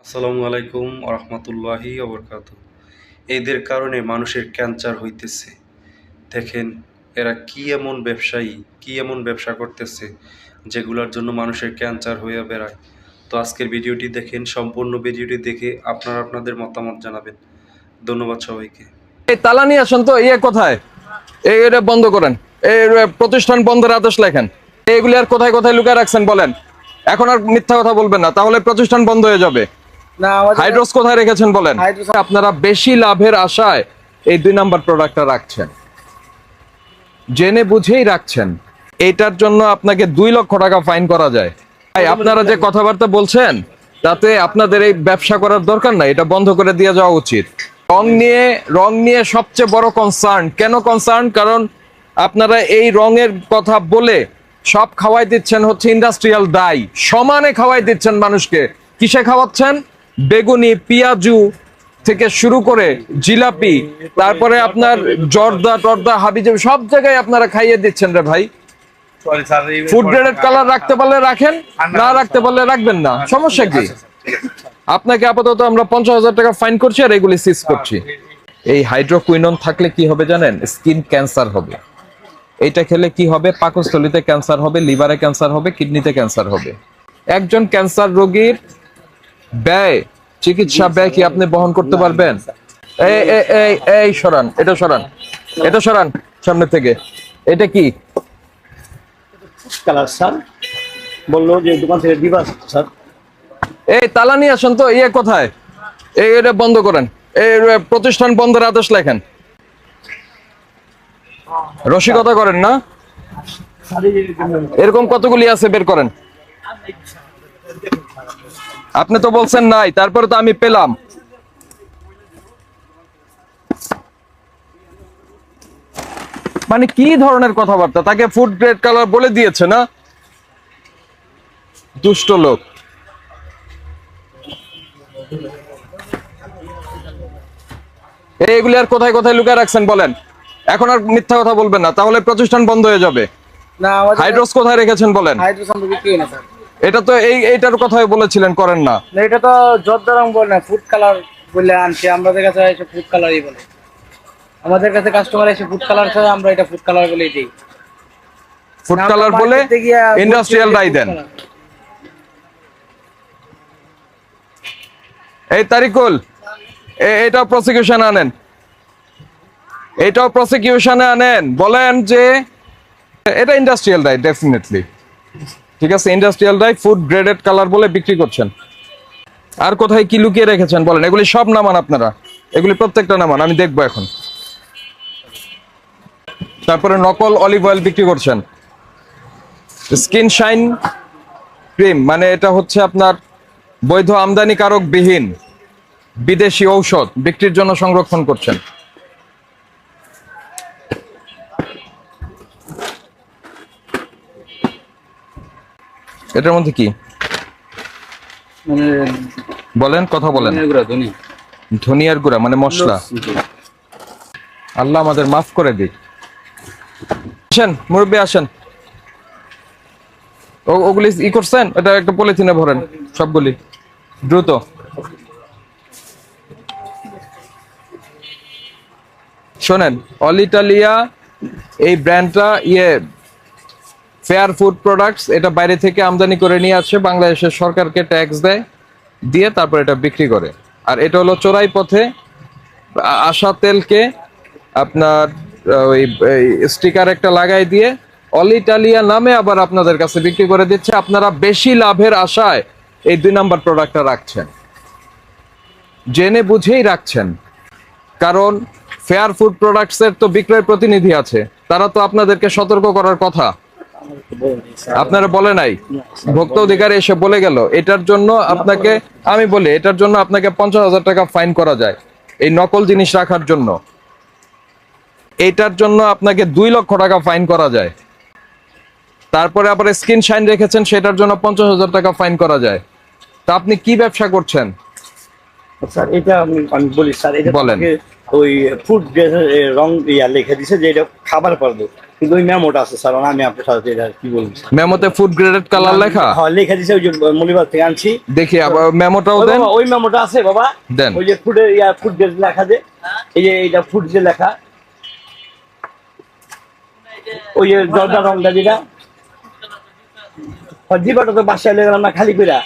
আসসালামু আলাইকুম রহমতুল্লাহি ওবরকাতুহ। এদের কারণে মানুষের ক্যান্সার হইতেছে। দেখেন এরা কি এমন ব্যবসা করতেছে যেগুলোর জন্য মানুষের ক্যান্সার হয়ে বেড়ায়। তো আজকের ভিডিওটি দেখেন, সম্পূর্ণ ভিডিওটি দেখে আপনারা আপনাদের মতামত জানাবেন। ধন্যবাদ সবাইকে। এই তালা নিয়ে আসেন তো, কোথায়? এটা বন্ধ করেন। এই প্রতিষ্ঠান বন্ধের আদেশ লেখেন। এইগুলি আর কোথায় কোথায় লুকিয়ে রাখছেন বলেন। এখন আর মিথ্যা কথা বলবেন না, তাহলে প্রতিষ্ঠান বন্ধ হয়ে যাবে। না, আমাদের হাইড্রোস কোথায় রেখেছেন বলেন। আপনারা বেশি লাভের আশায় এই 2 নাম্বার প্রোডাক্টটা রাখছেন, জেনে বুঝেই রাখছেন। এইটার জন্য আপনাকে 2 লক্ষ টাকা ফাইন করা যায়। ভাই, আপনারা যে কথাবার্তা বলছেন তাতে আপনাদের এই ব্যবসা করার দরকার নাই, এটা বন্ধ করে দিয়ে যাওয়া উচিত। রং নিয়ে সবচেয়ে বড় কনসার্ন। কেন কনসার্ন? কারণ আপনারা এই রঙের কথা বলে সব খাওয়াই দিচ্ছেন হচ্ছে ইন্ডাস্ট্রিয়াল ডাই, সমানে খাওয়াই দিচ্ছেন মানুষকে। কিসে খাওয়াচ্ছেন? বেগুনি, পিয়াজু থেকে শুরু করে জিলাপি, তারপরে আপনার জর্দা টর্দা হাবিজাবি সব জায়গায় আপনারা খাইয়ে দিচ্ছেন রে ভাই। ফুড গ্রেডেড কালার রাখতে পারলে রাখেন, না রাখতে পারলে রাখবেন না, সমস্যা কি? আপনাকে আপাতত আমরা 50,000 টাকা ফাইন করছি আর এগুলি সিজ করছি। এই হাইড্রোকুইনন থাকলে কি হবে জানেন? স্কিন ক্যান্সার হবে। এইটা খেলে কি হবে? পাকস্থলীতে ক্যান্সার হবে, লিভারে ক্যান্সার হবে, কিডনিতে ক্যান্সার হবে। একজন ক্যান্সার রোগীর চিকিৎসা ব্যয় কি আপনি বহন করতে পারবেন? এই সরান, এটা সরান সামনে থেকে। এটা কি কালার স্যার বললো যে দোকান থেকে দিবা স্যার। এই তালা নিয়ে আসেন তো, কোথায়? এটা বন্ধ করেন। এই প্রতিষ্ঠান বন্ধের আদেশ লেখেন। রসিকতা করেন না? এরকম কতগুলি আছে, বের করেন। আপনি তো বলছেন নাই, তারপরে তো আমি পেলাম। মানে কি ধরনের কথাবার্তা? তাকে ফুড গ্রেড কালার বলে দিয়েছে না? দুষ্ট লোক। এইগুলি আর কোথায় কোথায় লুকিয়ে রাখছেন বলেন। এখন আর মিথ্যা কথা বলবেন না, তাহলে প্রতিষ্ঠান বন্ধ হয়ে যাবে। না, আমাদের হাইড্রোস কোথায় রেখেছেন বলেন। হাইড্রোস আমরা বিক্রি করি না স্যার। এটা তো এইটার কথাই বলেছিলেন, করেন না। না, এটা তো জর্দা রং বলে না, ফুড কালার বলে আনছি। আমাদের কাছে এসে ফুড কালারই বলে। আমাদের কাছে কাস্টমার এসে ফুড কালার চায়, আমরা এটা ফুড কালার বলেই দিই। ফুড কালার বলে ইন্ডাস্ট্রিয়াল ডাই দেন। এই তারিকুল, এটাও প্রসিকিউশনে আনেন। বলেন যে এটা ইন্ডাস্ট্রিয়াল ডাই, ডেফিনেটলি ঠিক আছে। Industrial die food graded colour বলে বিক্রি করছেন। আর কোথায় কি লুকিয়ে রেখেছেন বলেন। এগুলি সব নামান আপনারা, এগুলি প্রত্যেকটা নামান, আমি দেখবো এখন। তারপরে নকল অলিভ অয়েল বিক্রি করছেন। স্কিন শাইন ক্রিম, মানে এটা হচ্ছে আপনার বৈধ আমদানিকারক বিহীন বিদেশি ঔষধ বিক্রির জন্য সংরক্ষণ করছেন। এটার মধ্যে কি বলেন, কথা বলেন। ধনিয়ার গুঁড়া মানে মশলা। আল্লাহ আমাদের মাফ করে দিক। আসেন মুরব্বী, আসেন। ওগুলি করছেন, এটা একটা পলিথিনে ভরেন সবগুলি, দ্রুত। শোনেন, অলিটালিয়া এই ব্র্যান্ডটা ফেয়ার ফুড প্রোডাক্টস, এটা বাইরে থেকে আমদানি করে নিয়ে আসে, বাংলাদেশের সরকারকে ট্যাক্স দেয়, দিয়ে তারপর এটা বিক্রি করে। আর এটা হলো চোরাই পথে আশা তেলকে আপনার ওই স্টিকার একটা লাগাই দিয়ে অলিটালিয়া নামে আবার আপনাদের কাছে বিক্রি করে দিচ্ছে। আপনারা বেশি লাভের আশায় এই 2 নাম্বার প্রোডাক্টটা রাখছেন, জেনে বুঝেই রাখছেন। কারণ ফেয়ার ফুড প্রোডাক্টস এর তো বিক্রয় প্রতিনিধি আছে, তারা তো আপনাদেরকে সতর্ক করার কথা, আপনারা বলে নাই। ভোক্তা অধিকার এসে বলে গেল। এটার জন্য আপনাকে আমি বলি, এটার জন্য আপনাকে 50,000 টাকা ফাইন করা যায়, এই নকল জিনিস রাখার জন্য। এটার জন্য আপনাকে 2 লক্ষ টাকা ফাইন করা যায়। তারপরে আবার স্কিন শাইন রেখেছেন, সেটার জন্য 50,000 টাকা ফাইন করা যায়। তা আপনি কি ব্যবসা করছেন স্যার? এটা আমি বলি স্যার, এটা বলেন। ওই ফুড রং লিখে দিছে যে এটা খাবার পারবো। কিন্তু ওই মেমোটা আছে স্যার, আমি আপনার সাথে এটা কি বলবো স্যার। মেমোতে ফুড গ্রেডেড কালার লেখা? হ্যাঁ লেখা দিছে, ওই যে মলিবার থেকে আনছি। দেখি আবার মেমোটাও ওই দেন। বাবা, ওই মেমোটা আছে বাবা, দেন। ওই যে ফুড ডেট লেখা, যে এই যে এইটা ফুড যে লেখা, ওই যে জর্দা রংটা যেটা জিবাটা তো বাসায় লেগে না খালি কইরা।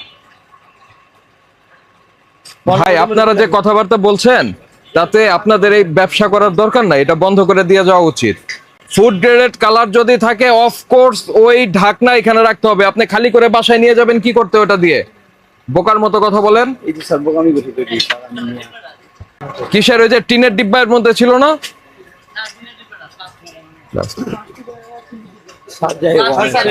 ভাই আপনারা যে কথাবার্তা বলছেন তাতে আপনাদের এই ব্যবসা করার দরকার নাই, এটা বন্ধ করে দিয়ে যাওয়া উচিত। ফুড গ্রেডেড কালার যদি থাকে অফকোর্স ওই ঢাকনা এখানে রাখতে হবে। আপনি খালি করে বাসায় নিয়ে যাবেন কি করতে ওটা দিয়ে? বোকার মতো কথা বলেন। এই যে স্যার বোকামি করতে তো দিই স্যার আমি। কিসের ওই যে টিনের ডিব্বার মধ্যে ছিল না? স্যার যাই হোক, স্যার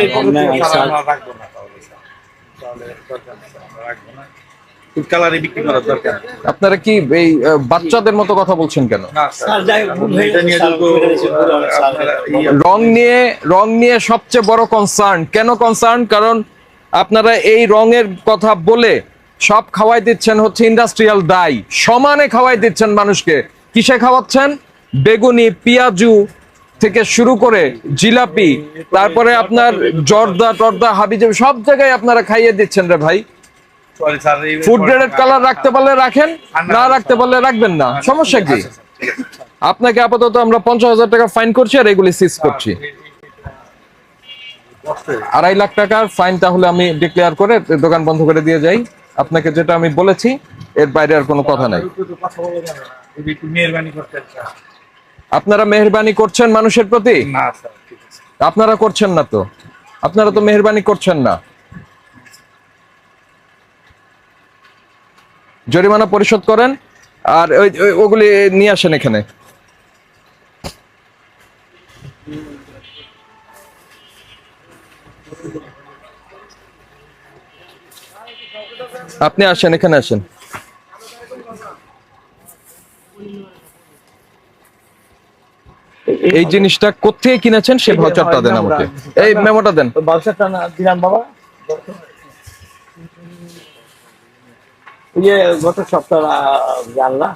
ফুড কালারে বিক্রি করার দরকার। আপনারা কি এই বাচ্চাদের মতো কথা বলছেন কেন? স্যার যাই হোক, এটা নিয়ে রং নিয়ে সবচেয়ে বড় কনসার্ন। কেন কনসার্ন? কারণ আপনারা এই রঙের কথা বলে সব খাওয়াই দিচ্ছেন হচ্ছে ইন্ডাস্ট্রিয়াল ডাই, সমানে খাওয়াই দিচ্ছেন মানুষকে। কিসে খাওয়াচ্ছেন? বেগুনি, পেঁয়াজু থেকে শুরু করে জিলাপি, তারপরে আপনার জর্দা টর্দা হাবিজাবি সব জায়গায় আপনারা খাইয়ে দিচ্ছেন রে ভাই। ফুড গ্রেডেড কালার রাখতে পারলে রাখেন, না রাখতে পারলে রাখবেন না, সমস্যা কি? আপনাকে আপাতত আমরা 50,000 টাকা ফাইন করছি আর এগুলি সিজ করছি। 2.5 লাখ টাকার ফাইন তাহলে আমি ডিক্লেয়ার করে দোকান বন্ধ করে দিয়ে যাই। আপনাকে যেটা আমি বলেছি এর বাইরে আর কোনো কথা নাই। আপনারা মেহেরবানি করছেন মানুষের প্রতি? আপনারা করছেন না তো, আপনারা তো মেহেরবানি করছেন না। জরিমানা পরিশোধ করেন আর ওগুলি নিয়ে আসেন এখানে। আপনি আসেন, এখানে আসেন। এই জিনিসটা কোথেকে কিনেছেন সে ভাউচারটা দেন আমাকে, এই মেমোটা দেন। ভাউচারটা না দিলাম বাবা, ওই যে গত সপ্তাহ জানলা,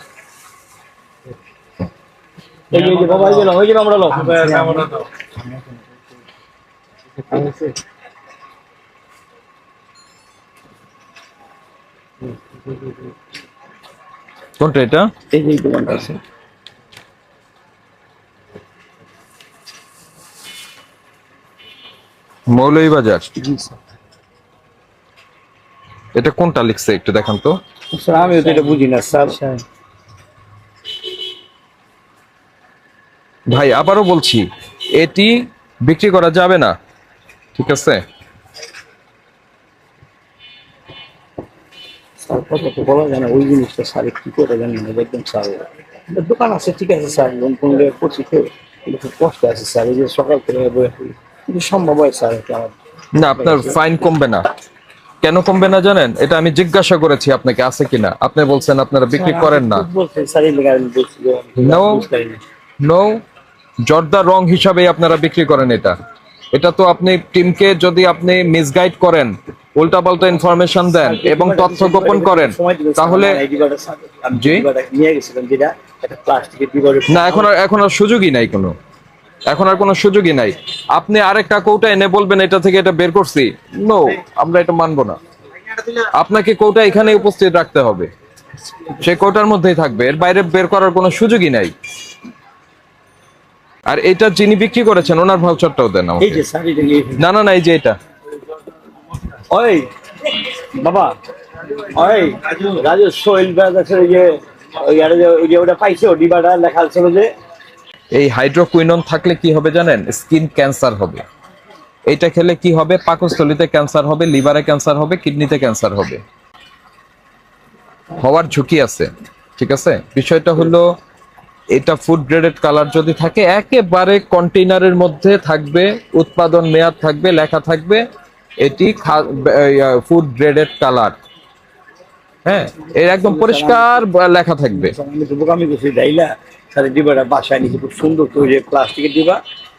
এই যে বাবা গেলাম, ওই যে আমরা লোক কোনটা এটা? এই যে দোকানটা আছে মৌলভীবাজার। এটা কোনটা লিখছে একটু দেখান তো। স্যার আমি তো এটা বুঝি না স্যার। ভাই আবারও বলছি এটি বিক্রি করা যাবে না, ঠিক আছে? স্যার কত তো বলা যায় না ওই জিনিসটা, স্যার কি করে জানেন না, দেখবেন স্যার দোকান আছে ঠিক আছে স্যার, লোন কোন করছি তো খুব কষ্ট আছে স্যার, এই যে সকাল থেকে বয়ে কিন্তু সম্ভব হয় স্যার এটা আমার। না, আপনার ফাইন কমবে না। কেন কমবে না জানেন? এটা আমি জিজ্ঞাসা করেছি আপনাকে আছে কিনা, আপনি বলছেন আপনারা বিক্রি করেন না। নো নো, জর্দা রং হিসাবে আপনারা বিক্রি করেন এটা। এটা তো আপনি টিমকে যদি আপনি মিসগাইড করেন, উল্টাপাল্টা ইনফরমেশন দেন এবং তথ্য গোপন করেন তাহলে জি না, এখন আর সুযোগই নাই কোনো, এখন আর কোনো সুযোগই নাই। আপনি আরেকটা কৌটা এনে বলবেন এটা থেকে এটা বের করছি, নো, আমরা এটা মানবো না। আপনাকে কৌটা এখানে উপস্থিত রাখতে হবে, সেই কৌটার মধ্যেই থাকবে, এর বাইরে বের করার কোনো সুযোগই নাই। আর এটা যিনি বিক্রি করেছেন ওনার ভাউচারটাও দেন আমাকে। না না না, এই যে এটা। ওই বাবা, ওই রাজু সোহেল ব্রাদার্সের ওই যে ওটা পাইছে, ও ডিবাটা লেখা ছিল যে এই হাইড্রোকুইনন থাকলে কি হবে জানেন? স্কিন ক্যান্সার হবে। এটা খেলে কি হবে? পাকস্থলীতে ক্যান্সার হবে, লিভারে ক্যান্সার হবে, কিডনিতে ক্যান্সার হবে, হওয়ার ঝুঁকি আছে, ঠিক আছে? বিষয়টা হলো এটা ফুড গ্রেডেড কালার যদি থাকে একেবারে কন্টেইনারের মধ্যে থাকবে, উৎপাদন মেয়াদ থাকবে, লেখা থাকবে এটি ফুড গ্রেডেড কালার। হ্যাঁ, এর একদম পরিষ্কার লেখা থাকবে। বোকামি করছি দাইলা স্যার, ডিবাটা বাসায় নিয়েছি খুব সুন্দর তৈরি প্লাস্টিকের ডিবা,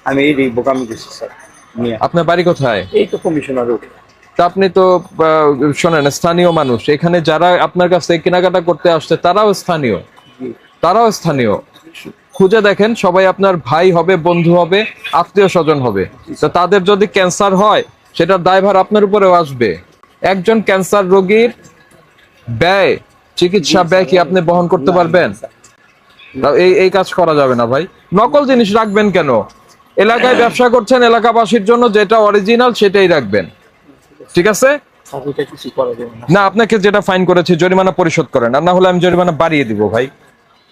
আমি এই বোকামি করছি স্যার। আপনার বাড়ি কোথায়? এই তো কমিশনার রোড। তা আপনি তো শোনেন স্থানীয় মানুষ, এখানে যারা আপনার কাছে কেনাকাটা করতে আসছে তারাও স্থানীয়, তারাও স্থানীয়। খুঁজে দেখেন, সবাই আপনার ভাই হবে, বন্ধু হবে, আত্মীয় স্বজন হবে। তো তাদের যদি ক্যান্সার হয় সেটার দায়ভার আপনার উপরেও আসবে। একজন ক্যান্সার রোগীর ব্যয়, চিকিৎসা ব্যয় কি আপনি বহন করতে পারবেন? এই এই কাজ করা যাবে না ভাই। নকল জিনিস রাখবেন কেন? এলাকায় ব্যবসা করছেন, এলাকাবাসীর জন্য যেটা অরিজিনাল সেটাই রাখবেন, ঠিক আছে? স্যার এটা কিছু করা যাবে না। না, আপনাকে যেটা ফাইন করেছি জরিমানা পরিশোধ করেন, আর না হলে আমি জরিমানা বাড়িয়ে দিব ভাই।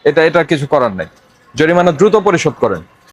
এটা কিছু করার নাই, জরিমানা দ্রুত পরিশোধ করেন।